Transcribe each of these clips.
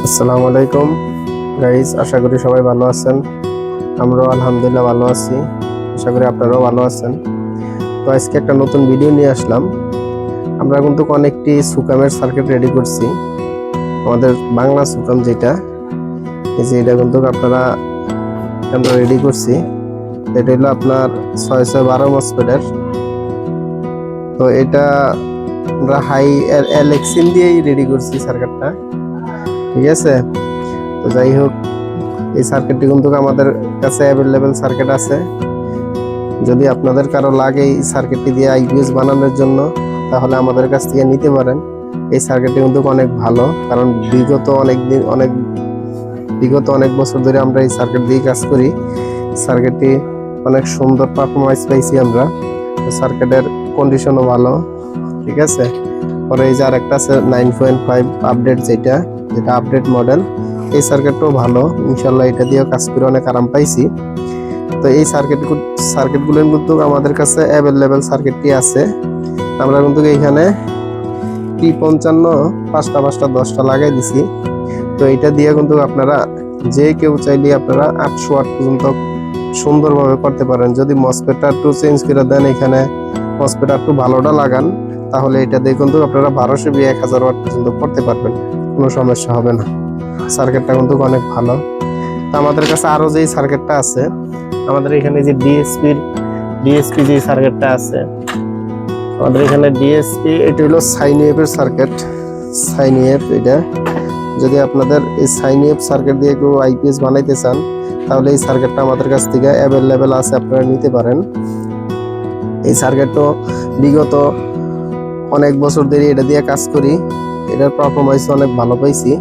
আসসালামু আলাইকুম গাইস, আশা করি সবাই ভালো আছেন। আমরাও আলহামদুলিল্লাহ ভালো আছি। আশা করি আপনারাও ভালো আছেন। তো আজকে একটা নতুন ভিডিও নিয়ে আসলাম। আমরা কিন্তু অনেকটি সুকামের সার্কিট রেডি করছি, আমাদের বাংলা সুকাম যেটা, এই যে এটা কিন্তু আমরা রেডি করছি। এটা হলো আপনার 612 মসফেটের। তো এটা আমরা হাই এলএক্সিন দিয়েই রেডি করছি সার্কিটটা, ঠিক আছে। তো যাই হোক, এই সার্কিটটি কিন্তু আমাদের কাছে অ্যাভেলেবেল সার্কিট আছে। যদি আপনাদের কারো লাগে এই সার্কিটটি দিয়ে আইপিএস বানানোর জন্য, তাহলে আমাদের কাছ থেকে নিতে পারেন। এই সার্কিটটি কিন্তু অনেক ভালো, কারণ বিগত অনেক বছর ধরে আমরা এই সার্কিট দিয়ে কাজ করি। সার্কিটটি অনেক সুন্দর পারফরমেন্স পাইছি আমরা। সার্কিটের কন্ডিশনও ভালো, ঠিক আছে। পরে এই যে আরেকটা আছে 9.5 আপডেট, যেটা আপডেট মডেল। এই সার্কিটটাও ভালো, ইনশাল্লাহ এটা দিয়েও কাজ করে অনেক আরাম পাইছি। তো এই সার্কিটগুলো কিন্তু আমাদের কাছে অ্যাভেলেবেল সার্কিটটি আছে। আমরা কিন্তু এখানে T55 পাঁচটা 10টা লাগাই দিছি। তো এটা দিয়ে কিন্তু আপনারা যে কেউ চাইলে আপনারা 800 ওয়াট পর্যন্ত সুন্দরভাবে করতে পারেন। যদি মসফেটটা একটু চেঞ্জ করে দেন, এখানে মসফেটটা একটু ভালোটা লাগান, তাহলে এটা দিয়ে কিন্তু আপনারা 1200 ওয়াট পর্যন্ত করতে পারবেন, কোনো সমস্যা হবে না। সার্কিটটা কিন্তু অনেক ভালো। তো আমাদের কাছে আরো যে সার্কিটটা আছে, আমাদের এখানে যে ডিএসপি যে সার্কিটটা আছে, আমাদের এখানে ডিএসপি, এটা হলো সাইন ওয়েভের সার্কিট। সাইন ওয়েভ, এটা যদি আপনাদের এই সাইন ওয়েভ সার্কিট দিয়ে কেউ আইপিএস বানাইতে চান, তাহলে এই সার্কিটটা আমাদের কাছ থেকে অ্যাভেলেবেল আছে, আপনারা নিতে পারেন। এই সার্কিটটা বিগত অনেক বছর ধরে এটা দিয়ে কাজ করি, এটার পারফরমেন্স অনেক ভালো পাইছি।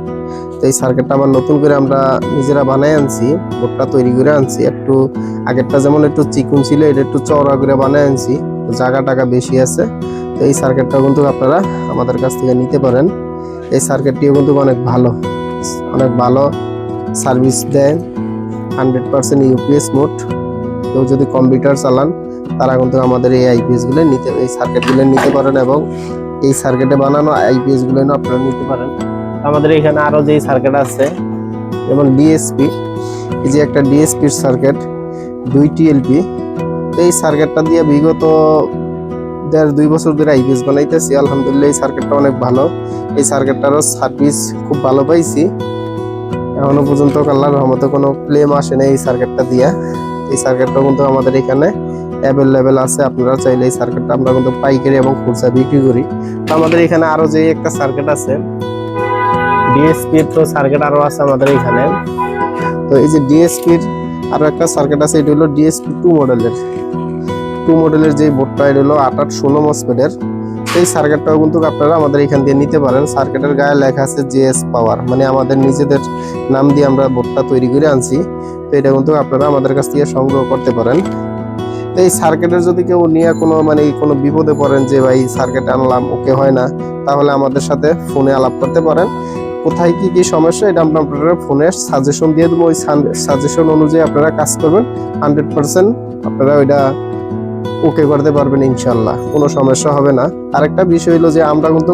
তো এই সার্কিটটা আবার নতুন করে আমরা নিজেরা বানাই আনছি, বোর্ডটা তৈরি করে আনছি। একটু আগেরটা যেমন একটু চিকুন ছিল, এটা একটু চওড়া করে বানাই আনছি, জায়গা টাকা বেশি আছে। তো এই সার্কিটটা কিন্তু আপনারা আমাদের কাছ থেকে নিতে পারেন। এই সার্কিটটিও কিন্তু অনেক ভালো সার্ভিস দেয়, 100% ইউপিএস মোড। কেউ যদি কম্পিউটার চালান, তারা কিন্তু আমাদের এই এই সার্কিটগুলো নিতে পারেন, এবং এই সার্কিটে বানানো আইপিএস গুলো আপনারা নিতে পারেন। আমাদের এখানে আরো যে সার্কিট আছে, যেমন ডিএসপি, এই যে একটা ডিএসপির সার্কিট 2 TLP। এই সার্কিটটা দিয়ে বিগত 1.5-2 বছর ধরে আইপিএস বানাইতেছি। আলহামদুলিল্লাহ এই সার্কিটটা অনেক ভালো। এই সার্কিটটারও সার্ভিস খুব ভালো পাইছি। এখনো পর্যন্ত আল্লাহর রহমতে কোনো ক্লেম আসে না এই সার্কিটটা দিয়া। এই সার্কিটটা কিন্তু আমাদের এখানে অ্যাভেলেবেল আছে। আপনারা চাইলে এই সার্কিটটা আমরা কিন্তু পাইকারি এবং খুচরা বিক্রি করি। তো আমাদের এখানে আরো যে একটা সার্কিট আছে ডিএসপির, তো সার্কিট আরো আছে আমাদের এখানে। তো এই যে ডিএসপির আরো একটা সার্কিট আছে, এটা হলো ডিএসপি 2 মডেলের যে বোর্ডটা, এটা হলো 8/16 মসফেটের। এই সার্কিটটাও কিন্তু আপনারা আমাদের এখান দিয়ে নিতে পারেন। সার্কিটের গায়ে লেখা আছে জেএস পাওয়ার, মানে আমাদের নিজেদের নাম দিয়ে আমরা বোর্ডটা তৈরি করে আনছি। তো এটা কিন্তু আপনারা আমাদের কাছ থেকে সংগ্রহ করতে পারেন। তো এই সার্কিটের যদি কেউ নিয়ে কোনো বিপদে পড়েন, যে ভাই সার্কিট আনলাম ওকে হয় না, তাহলে আমাদের সাথে ফোনে আলাপ করতে পারেন। কোথায় কি সমস্যা, এটা আমরা আপনারা ফোনে সাজেশন দিয়ে দেবো। ওই সাজেশন অনুযায়ী আপনারা কাজ করবেন, 100% আপনারা ওইটা ওকে করতে পারবেন, ইনশাল্লাহ কোনো সমস্যা হবে না। আরেকটা বিষয় হলো যে আমরা কিন্তু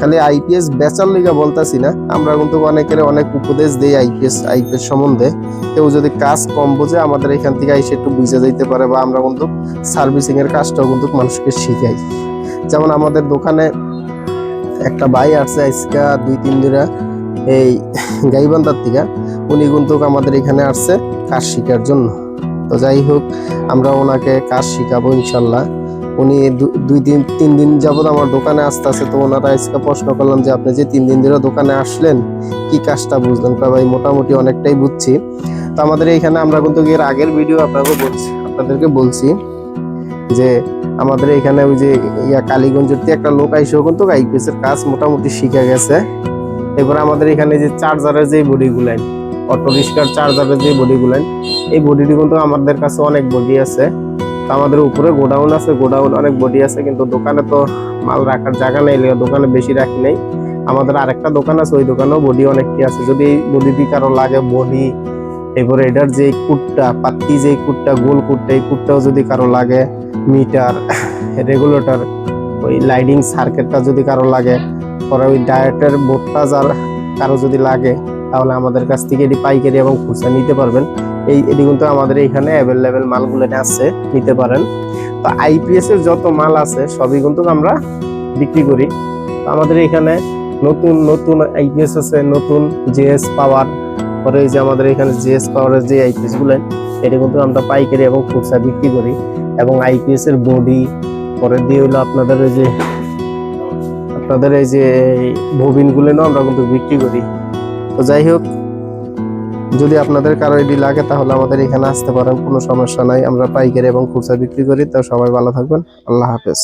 খালি আইপিএস বেচার লিগা বলতেছি না, আমরা কিন্তু অনেকের অনেক উপদেশ দিই আইপিএস সম্বন্ধে। কেউ যদি কাজ কম বোঝে, আমাদের এখান থেকে এসে একটু বুঝে যাইতে পারে, বা আমরা কিন্তু সার্ভিসিং এর কাজটাও কিন্তু মানুষকে শিখাই। যেমন আমাদের দোকানে একটা ভাই আসছে আজকে 2-3 দিন এই গাইবান্ধার থেকে, উনি কিন্তু আমাদের এখানে আসছে কাজ শেখার জন্য। তো যাই হোক, আমরা ওনাকে কাজ শিখাবো ইনশাল্লাহ। উনি 2-3 দিন যাবত আমার দোকানে আসতেছে। তো ওনারা আজকে প্রশ্ন করলাম যে আপনি যে 3 দিন ধরে দোকানে আসলেন, কি কাজটা বুঝলেন? ভাই মোটামুটি অনেকটাই বুঝছি। তো আমাদের এইখানে আমরা কিন্তু এর আগের ভিডিও আপনাদেরকে বলছি যে আমাদের এখানে ওই যে কালীগঞ্জের একটা লোক আইসেও কিন্তু আইপিএস এর কাজ মোটামুটি শিখে গেছে। এরপর আমাদের এখানে যে চার্জারের যে বডিগুলাইন, অটো রিক্সার চার্জারের যে বডিগুলাইন, এই বডিটি কিন্তু আমাদের কাছে অনেক বডি আছে। তো আমাদের উপরে গোডাউন আছে, গোডাউন অনেক বডি আছে, কিন্তু দোকানে তো মাল রাখার জায়গা নেই, দোকানে বেশি রাখি নেই। আমাদের আরেকটা দোকান আছে, ওই দোকানেও বডি অনেকটি আছে। যদি এই বডিটি কারো লাগে, বডি, এরপরে এটার যে কুটটা পাত্তি, যে কুটটা গোল কুটটা, এই কুটটাও যদি কারো লাগে, মিটার, রেগুলেটর, ওই লাইটিং সার্কিটটা যদি কারো লাগে, পরে ওই ডায়েটের বোর্ডটা যার কারো যদি লাগে তাহলে আমাদের কাছ থেকে এটি পাইকারি এবং খুচরা নিতে পারবেন। এটি কিন্তু আমাদের এখানে অ্যাভেলেবেল মালগুলো আছে, নিতে পারেন। তো আইপিএস এর যত মাল আছে সবই কিন্তু আমরা বিক্রি করি। তো আমাদের এখানে নতুন নতুন আইপিএস আছে, নতুন জেএস পাওয়ার, পরে এই যে আমাদের এখানে জেএস পাওয়ারের যে আইপিএস গুলো এটা কিন্তু আমরা পাইকারি এবং খুচরা বিক্রি করি। এবং আইপিএস এর বডি পরে দিয়ে হলো আপনাদের এই যে ববিন গুলো আমরা কিন্তু বিক্রি করি। তো যাই হোক, যদি আপনাদের কারো এডি লাগে তাহলে আমাদের এখানে আসতে পারেন, কোনো সমস্যা নাই। আমরা পাইকারি এবং খুচরা বিক্রি করি। তো সবাই ভালো থাকবেন, আল্লাহ হাফেজ।